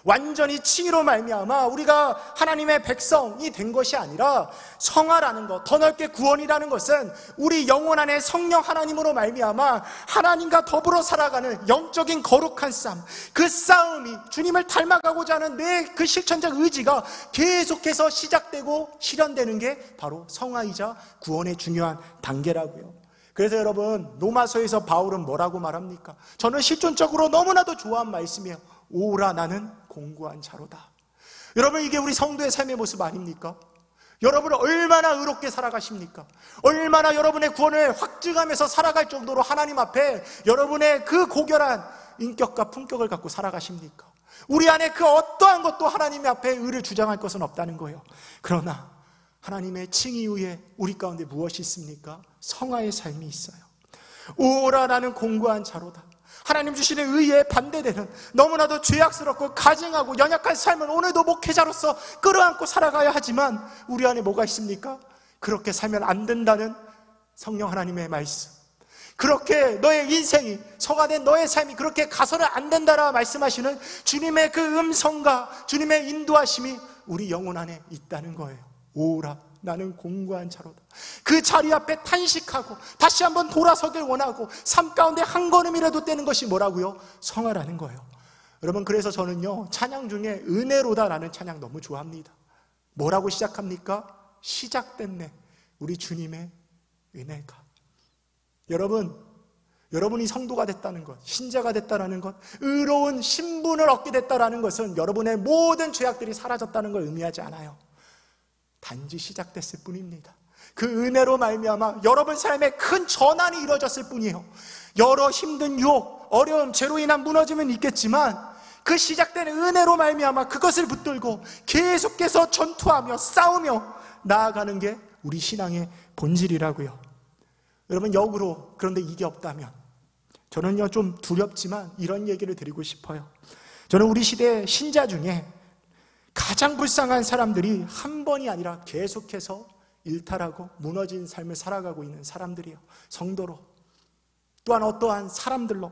완전히 칭의로 말미암아 우리가 하나님의 백성이 된 것이 아니라, 성화라는 것, 더 넓게 구원이라는 것은 우리 영혼 안에 성령 하나님으로 말미암아 하나님과 더불어 살아가는 영적인 거룩한 싸움, 그 싸움이 주님을 닮아가고자 하는 내 그 실천적 의지가 계속해서 시작되고 실현되는 게 바로 성화이자 구원의 중요한 단계라고요. 그래서 여러분, 로마서에서 바울은 뭐라고 말합니까? 저는 실존적으로 너무나도 좋아하는 말씀이에요. 오라, 나는 공고한 자로다. 여러분, 이게 우리 성도의 삶의 모습 아닙니까? 여러분은 얼마나 의롭게 살아가십니까? 얼마나 여러분의 구원을 확증하면서 살아갈 정도로 하나님 앞에 여러분의 그 고결한 인격과 품격을 갖고 살아가십니까? 우리 안에 그 어떠한 것도 하나님 앞에 의를 주장할 것은 없다는 거예요. 그러나 하나님의 칭의 후에 우리 가운데 무엇이 있습니까? 성화의 삶이 있어요. 오라, 나는 공고한 자로다. 하나님 주시는 의에 반대되는, 너무나도 죄악스럽고 가증하고 연약한 삶을 오늘도 목회자로서 끌어안고 살아가야 하지만 우리 안에 뭐가 있습니까? 그렇게 살면 안 된다는 성령 하나님의 말씀, 그렇게 너의 인생이, 성화된 너의 삶이 그렇게 가서는 안 된다라 말씀하시는 주님의 그 음성과 주님의 인도하심이 우리 영혼 안에 있다는 거예요. 오라, 나는 공고한 자로다. 그 자리 앞에 탄식하고 다시 한번 돌아서길 원하고 삶 가운데 한 걸음이라도 떼는 것이 뭐라고요? 성화라는 거예요. 여러분, 그래서 저는요, 찬양 중에 은혜로다라는 찬양 너무 좋아합니다. 뭐라고 시작합니까? 시작됐네, 우리 주님의 은혜가. 여러분이 성도가 됐다는 것, 신자가 됐다는 것, 의로운 신분을 얻게 됐다는 것은 여러분의 모든 죄악들이 사라졌다는 걸 의미하지 않아요. 단지 시작됐을 뿐입니다. 그 은혜로 말미암아 여러분 삶에 큰 전환이 이루어졌을 뿐이에요. 여러 힘든 유혹, 어려움, 죄로 인한 무너짐은 있겠지만 그 시작된 은혜로 말미암아 그것을 붙들고 계속해서 전투하며 싸우며 나아가는 게 우리 신앙의 본질이라고요. 여러분, 역으로 그런데 이게 없다면 저는요, 좀 두렵지만 이런 얘기를 드리고 싶어요. 저는 우리 시대 신자 중에 가장 불쌍한 사람들이 한 번이 아니라 계속해서 일탈하고 무너진 삶을 살아가고 있는 사람들이에요. 성도로, 또한 어떠한 사람들로.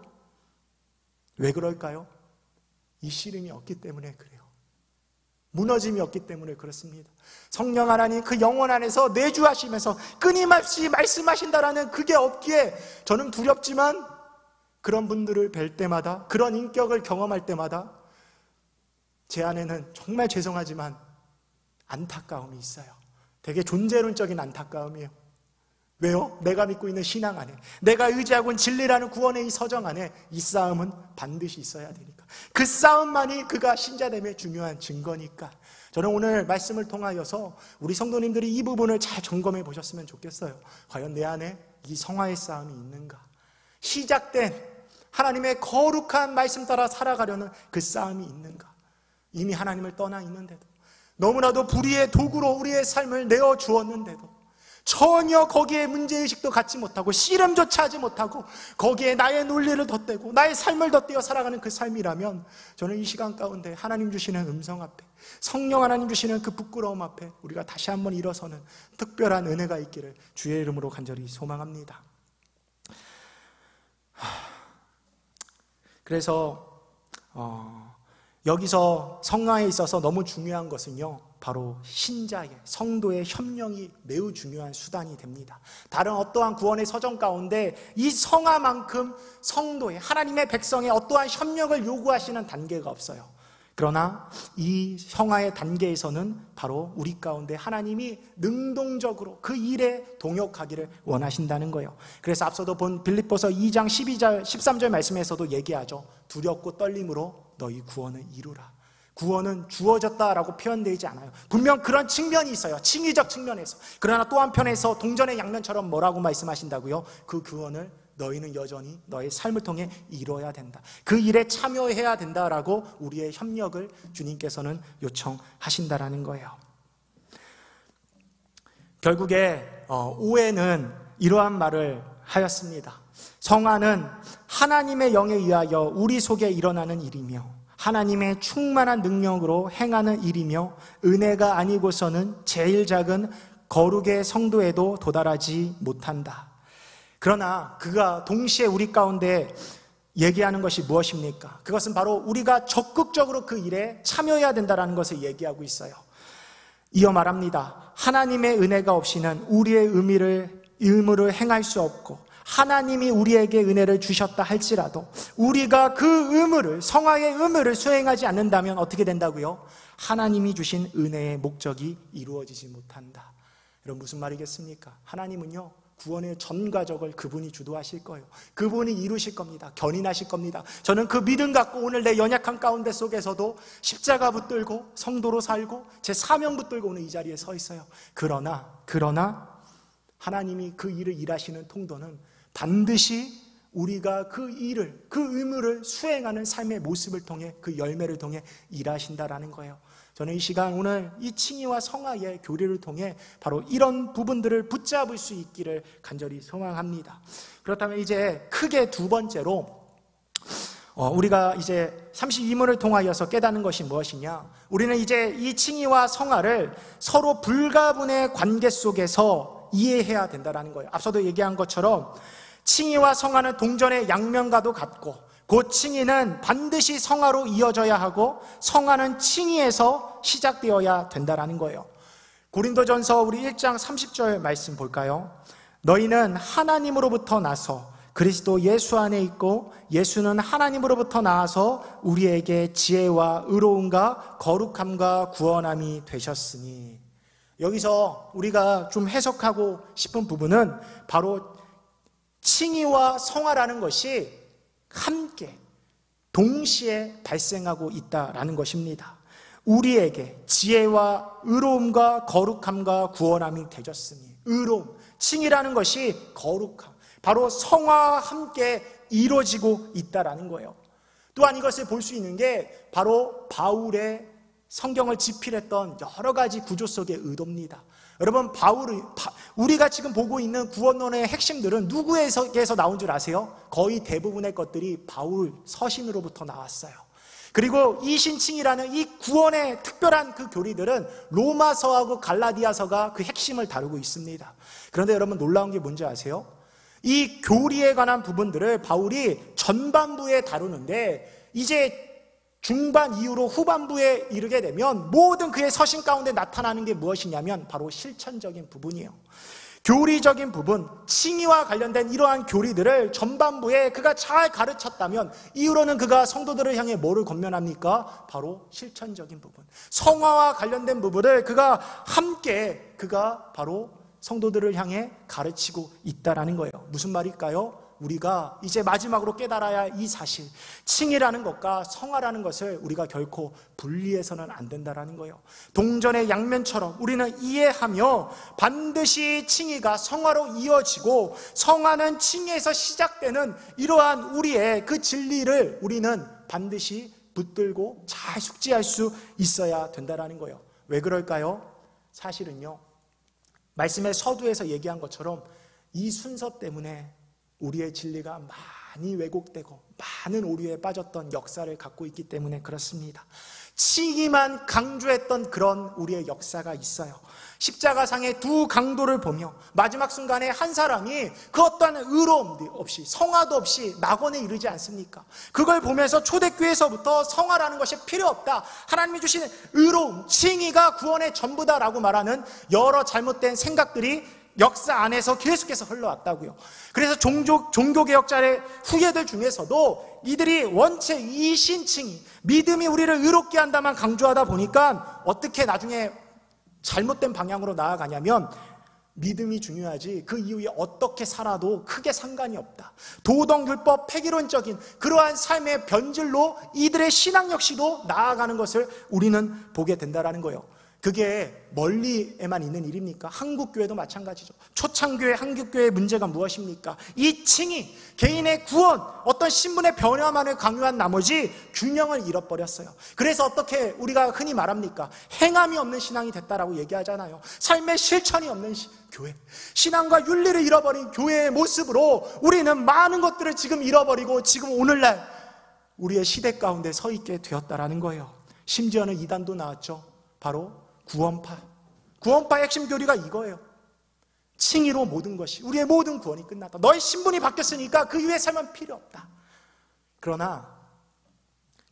왜 그럴까요? 이 씨름이 없기 때문에 그래요. 무너짐이 없기 때문에 그렇습니다. 성령 하나님 그 영혼 안에서 내주하시면서 끊임없이 말씀하신다라는 그게 없기에 저는 두렵지만 그런 분들을 뵐 때마다, 그런 인격을 경험할 때마다 제 안에는 정말 죄송하지만 안타까움이 있어요. 되게 존재론적인 안타까움이에요. 왜요? 내가 믿고 있는 신앙 안에, 내가 의지하고 있는 진리라는 구원의 이 서정 안에 이 싸움은 반드시 있어야 되니까. 그 싸움만이 그가 신자됨의 중요한 증거니까. 저는 오늘 말씀을 통하여서 우리 성도님들이 이 부분을 잘 점검해 보셨으면 좋겠어요. 과연 내 안에 이 성화의 싸움이 있는가? 시작된 하나님의 거룩한 말씀 따라 살아가려는 그 싸움이 있는가? 이미 하나님을 떠나 있는데도, 너무나도 불의의 도구로 우리의 삶을 내어 주었는데도 전혀 거기에 문제의식도 갖지 못하고 씨름조차 하지 못하고 거기에 나의 논리를 덧대고 나의 삶을 덧대어 살아가는 그 삶이라면, 저는 이 시간 가운데 하나님 주시는 음성 앞에, 성령 하나님 주시는 그 부끄러움 앞에 우리가 다시 한번 일어서는 특별한 은혜가 있기를 주의 이름으로 간절히 소망합니다. 그래서 여기서 성화에 있어서 너무 중요한 것은요, 바로 신자의, 성도의 협력이 매우 중요한 수단이 됩니다. 다른 어떠한 구원의 서정 가운데 이 성화만큼 성도의, 하나님의 백성의 어떠한 협력을 요구하시는 단계가 없어요. 그러나 이 성화의 단계에서는 바로 우리 가운데 하나님이 능동적으로 그 일에 동역하기를 원하신다는 거예요. 그래서 앞서도 본 빌립보서 2장 12절 13절 말씀에서도 얘기하죠. 두렵고 떨림으로 너희 구원을 이루라. 구원은 주어졌다라고 표현되지 않아요. 분명 그런 측면이 있어요, 칭의적 측면에서. 그러나 또 한편에서 동전의 양면처럼 뭐라고 말씀하신다고요? 그 구원을 너희는 여전히 너의 삶을 통해 이뤄야 된다, 그 일에 참여해야 된다라고 우리의 협력을 주님께서는 요청하신다라는 거예요. 결국에 오해는 이러한 말을 하였습니다. 성화는 하나님의 영에 의하여 우리 속에 일어나는 일이며 하나님의 충만한 능력으로 행하는 일이며 은혜가 아니고서는 제일 작은 거룩의 성도에도 도달하지 못한다. 그러나 그가 동시에 우리 가운데 얘기하는 것이 무엇입니까? 그것은 바로 우리가 적극적으로 그 일에 참여해야 된다는 것을 얘기하고 있어요. 이어 말합니다. 하나님의 은혜가 없이는 우리의 의무를 행할 수 없고, 하나님이 우리에게 은혜를 주셨다 할지라도 우리가 그 의무를, 성화의 의무를 수행하지 않는다면 어떻게 된다고요? 하나님이 주신 은혜의 목적이 이루어지지 못한다. 여러분, 무슨 말이겠습니까? 하나님은요, 구원의 전 과정을 그분이 주도하실 거예요. 그분이 이루실 겁니다. 견인하실 겁니다. 저는 그 믿음 갖고 오늘 내 연약한 가운데 속에서도 십자가 붙들고 성도로 살고 제 사명 붙들고 오늘 이 자리에 서 있어요. 그러나 하나님이 그 일을 일하시는 통도는 반드시 우리가 그 일을, 그 의무를 수행하는 삶의 모습을 통해, 그 열매를 통해 일하신다라는 거예요. 저는 이 시간 오늘 이 칭의와 성화의 교리를 통해 바로 이런 부분들을 붙잡을 수 있기를 간절히 소망합니다. 그렇다면 이제 크게 두 번째로 우리가 이제 32문을 통하여서 깨닫는 것이 무엇이냐? 우리는 이제 이 칭의와 성화를 서로 불가분의 관계 속에서 이해해야 된다는 거예요. 앞서도 얘기한 것처럼 칭의와 성화는 동전의 양면과도 같고, 그 칭의는 반드시 성화로 이어져야 하고 성화는 칭의에서 시작되어야 된다는 거예요. 고린도전서 우리 1장 30절 말씀 볼까요? 너희는 하나님으로부터 나서 그리스도 예수 안에 있고 예수는 하나님으로부터 나와서 우리에게 지혜와 의로움과 거룩함과 구원함이 되셨으니. 여기서 우리가 좀 해석하고 싶은 부분은 바로 칭의와 성화라는 것이 함께 동시에 발생하고 있다라는 것입니다. 우리에게 지혜와 의로움과 거룩함과 구원함이 되셨으니. 의로움, 칭의라는 것이 거룩함, 바로 성화와 함께 이루어지고 있다라는 거예요. 또한 이것을 볼 수 있는 게 바로 바울의 성경을 집필했던 여러 가지 구조 속의 의도입니다. 여러분, 우리가 지금 보고 있는 구원론의 핵심들은 누구에게서 나온 줄 아세요? 거의 대부분의 것들이 바울 서신으로부터 나왔어요. 그리고 이 신칭이라는 이 구원의 특별한 그 교리들은 로마서하고 갈라디아서가 그 핵심을 다루고 있습니다. 그런데 여러분, 놀라운 게 뭔지 아세요? 이 교리에 관한 부분들을 바울이 전반부에 다루는데 이제 중반 이후로 후반부에 이르게 되면 모든 그의 서신 가운데 나타나는 게 무엇이냐면 바로 실천적인 부분이에요. 교리적인 부분, 칭의와 관련된 이러한 교리들을 전반부에 그가 잘 가르쳤다면 이후로는 그가 성도들을 향해 뭐를 권면합니까? 바로 실천적인 부분, 성화와 관련된 부분을 그가 바로 성도들을 향해 가르치고 있다라는 거예요. 무슨 말일까요? 우리가 이제 마지막으로 깨달아야 이 사실, 칭의라는 것과 성화라는 것을 우리가 결코 분리해서는 안 된다라는 거예요. 동전의 양면처럼 우리는 이해하며 반드시 칭의가 성화로 이어지고 성화는 칭의에서 시작되는 이러한 우리의 그 진리를 우리는 반드시 붙들고 잘 숙지할 수 있어야 된다라는 거예요. 왜 그럴까요? 사실은요, 말씀의 서두에서 얘기한 것처럼 이 순서 때문에 우리의 진리가 많이 왜곡되고 많은 오류에 빠졌던 역사를 갖고 있기 때문에 그렇습니다. 칭의만 강조했던 그런 우리의 역사가 있어요. 십자가상의 두 강도를 보며 마지막 순간에 한 사람이 그 어떠한 의로움도 없이 성화도 없이 낙원에 이르지 않습니까? 그걸 보면서 초대교회에서부터 성화라는 것이 필요 없다, 하나님이 주신 의로움, 칭의가 구원의 전부다라고 말하는 여러 잘못된 생각들이 역사 안에서 계속해서 흘러왔다고요. 그래서 종교개혁자의 후예들 중에서도 이들이 원체 이신칭의, 믿음이 우리를 의롭게 한다만 강조하다 보니까 어떻게 나중에 잘못된 방향으로 나아가냐면, 믿음이 중요하지 그 이후에 어떻게 살아도 크게 상관이 없다, 도덕율법 폐기론적인 그러한 삶의 변질로 이들의 신앙 역시도 나아가는 것을 우리는 보게 된다는 거예요. 그게 멀리에만 있는 일입니까? 한국교회도 마찬가지죠. 초창교회, 한국교회의 문제가 무엇입니까? 이 칭의, 개인의 구원, 어떤 신분의 변화만을 강요한 나머지 균형을 잃어버렸어요. 그래서 어떻게 우리가 흔히 말합니까? 행함이 없는 신앙이 됐다라고 얘기하잖아요. 삶의 실천이 없는 교회, 신앙과 윤리를 잃어버린 교회의 모습으로 우리는 많은 것들을 지금 잃어버리고 지금 오늘날 우리의 시대 가운데 서 있게 되었다라는 거예요. 심지어는 이단도 나왔죠. 바로 구원파의 핵심 교리가 이거예요. 칭의로 모든 것이, 우리의 모든 구원이 끝났다. 너의 신분이 바뀌었으니까 그 이후의 삶은 필요 없다. 그러나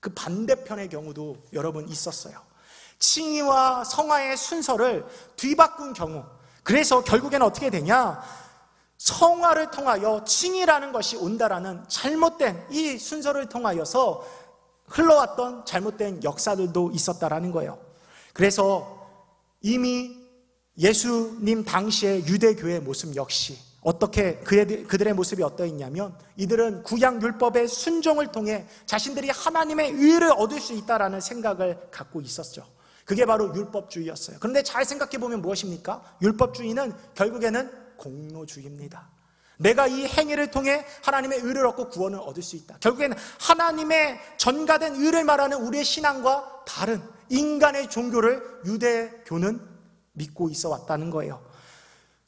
그 반대편의 경우도 여러분 있었어요. 칭의와 성화의 순서를 뒤바꾼 경우, 그래서 결국에는 어떻게 되냐, 성화를 통하여 칭의라는 것이 온다라는 잘못된 이 순서를 통하여서 흘러왔던 잘못된 역사들도 있었다라는 거예요. 그래서 이미 예수님 당시의 유대교회의 모습 역시 어떻게 그들의 모습이 어떠했냐면, 이들은 구약 율법의 순종을 통해 자신들이 하나님의 의를 얻을 수 있다라는 생각을 갖고 있었죠. 그게 바로 율법주의였어요. 그런데 잘 생각해보면 무엇입니까? 율법주의는 결국에는 공로주의입니다. 내가 이 행위를 통해 하나님의 의를 얻고 구원을 얻을 수 있다. 결국에는 하나님의 전가된 의를 말하는 우리의 신앙과 다른 인간의 종교를 유대교는 믿고 있어 왔다는 거예요.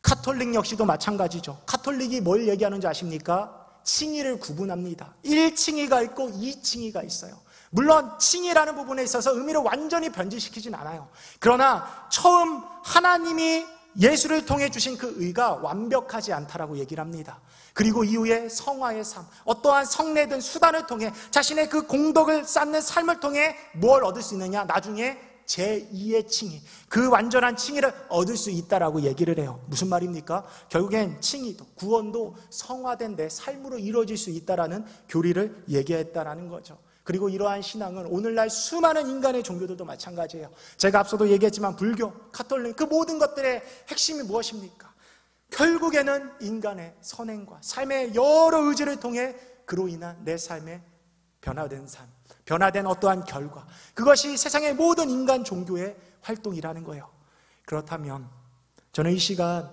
카톨릭 역시도 마찬가지죠. 카톨릭이 뭘 얘기하는지 아십니까? 칭의를 구분합니다. 1칭의가 있고 2칭의가 있어요. 물론 칭의라는 부분에 있어서 의미를 완전히 변질시키진 않아요. 그러나 처음 하나님이 예수를 통해 주신 그 의가 완벽하지 않다라고 얘기를 합니다. 그리고 이후에 성화의 삶, 어떠한 성례든 수단을 통해 자신의 그 공덕을 쌓는 삶을 통해 뭘 얻을 수 있느냐? 나중에 제2의 칭의, 그 완전한 칭의를 얻을 수 있다라고 얘기를 해요. 무슨 말입니까? 결국엔 칭의도 구원도 성화된 내 삶으로 이루어질 수 있다라는 교리를 얘기했다라는 거죠. 그리고 이러한 신앙은 오늘날 수많은 인간의 종교들도 마찬가지예요. 제가 앞서도 얘기했지만 불교, 카톨릭, 그 모든 것들의 핵심이 무엇입니까? 결국에는 인간의 선행과 삶의 여러 의지를 통해 그로 인한 내 삶의 변화된 삶, 변화된 어떠한 결과, 그것이 세상의 모든 인간 종교의 활동이라는 거예요. 그렇다면 저는 이 시간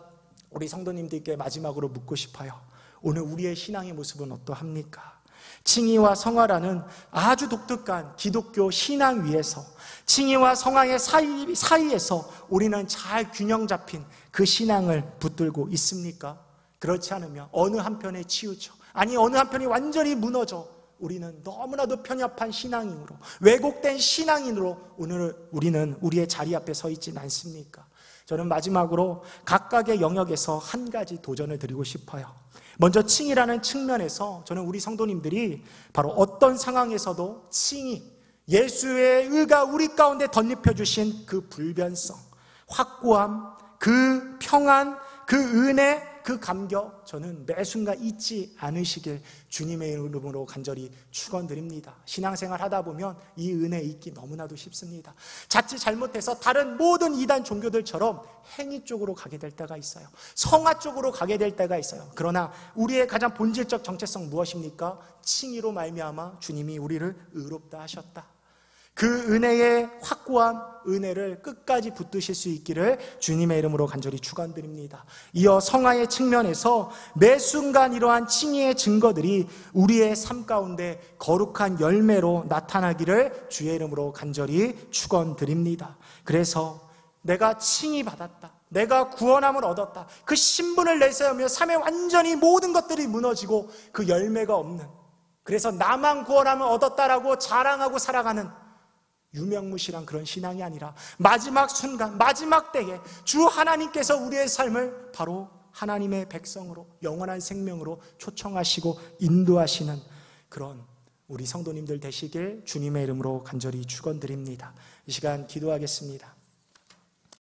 우리 성도님들께 마지막으로 묻고 싶어요. 오늘 우리의 신앙의 모습은 어떠합니까? 칭의와 성화라는 아주 독특한 기독교 신앙 위에서, 칭의와 성화의 사이에서 우리는 잘 균형 잡힌 그 신앙을 붙들고 있습니까? 그렇지 않으면 어느 한편에 치우쳐, 아니 어느 한편이 완전히 무너져 우리는 너무나도 편협한 신앙인으로, 왜곡된 신앙인으로 오늘 우리는 우리의 자리 앞에 서 있진 않습니까? 저는 마지막으로 각각의 영역에서 한 가지 도전을 드리고 싶어요. 먼저 칭의라는 측면에서 저는 우리 성도님들이 바로 어떤 상황에서도 칭의, 예수의 의가 우리 가운데 덧입혀 주신 그 불변성, 확고함, 그 평안, 그 은혜, 그 감격, 저는 매 순간 잊지 않으시길 주님의 이름으로 간절히 축원드립니다. 신앙생활 하다 보면 이 은혜 잊기 너무나도 쉽습니다. 자칫 잘못해서 다른 모든 이단 종교들처럼 행위 쪽으로 가게 될 때가 있어요. 성화 쪽으로 가게 될 때가 있어요. 그러나 우리의 가장 본질적 정체성 무엇입니까? 칭의로 말미암아 주님이 우리를 의롭다 하셨다. 그 은혜의 확고함, 은혜를 끝까지 붙드실 수 있기를 주님의 이름으로 간절히 축원드립니다. 이어 성화의 측면에서 매 순간 이러한 칭의의 증거들이 우리의 삶 가운데 거룩한 열매로 나타나기를 주의 이름으로 간절히 축원드립니다. 그래서 내가 칭의 받았다, 내가 구원함을 얻었다, 그 신분을 내세우며 삶에 완전히 모든 것들이 무너지고 그 열매가 없는, 그래서 나만 구원함을 얻었다라고 자랑하고 살아가는 유명무실한 그런 신앙이 아니라 마지막 순간, 마지막 때에 주 하나님께서 우리의 삶을 바로 하나님의 백성으로, 영원한 생명으로 초청하시고 인도하시는 그런 우리 성도님들 되시길 주님의 이름으로 간절히 축원드립니다. 이 시간 기도하겠습니다.